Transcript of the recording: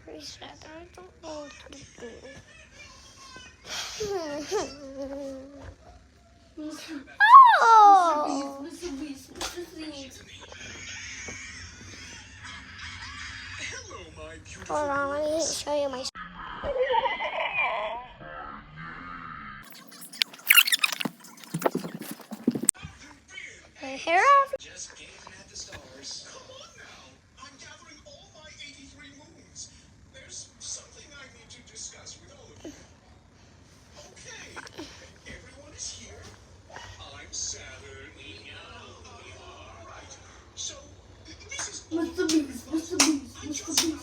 Very sad. I don't know what to do. Oh! Mr. Beast. Hold on, let me show you my. Hair off. Just gazing at the stars. Come on now. I'm gathering all my 83 moons. There's something I need to discuss with all of you. Okay, everyone is here. I'm Saturn. All right. So, this is Mr. Beast. Mr. Beast. Mr. Beast.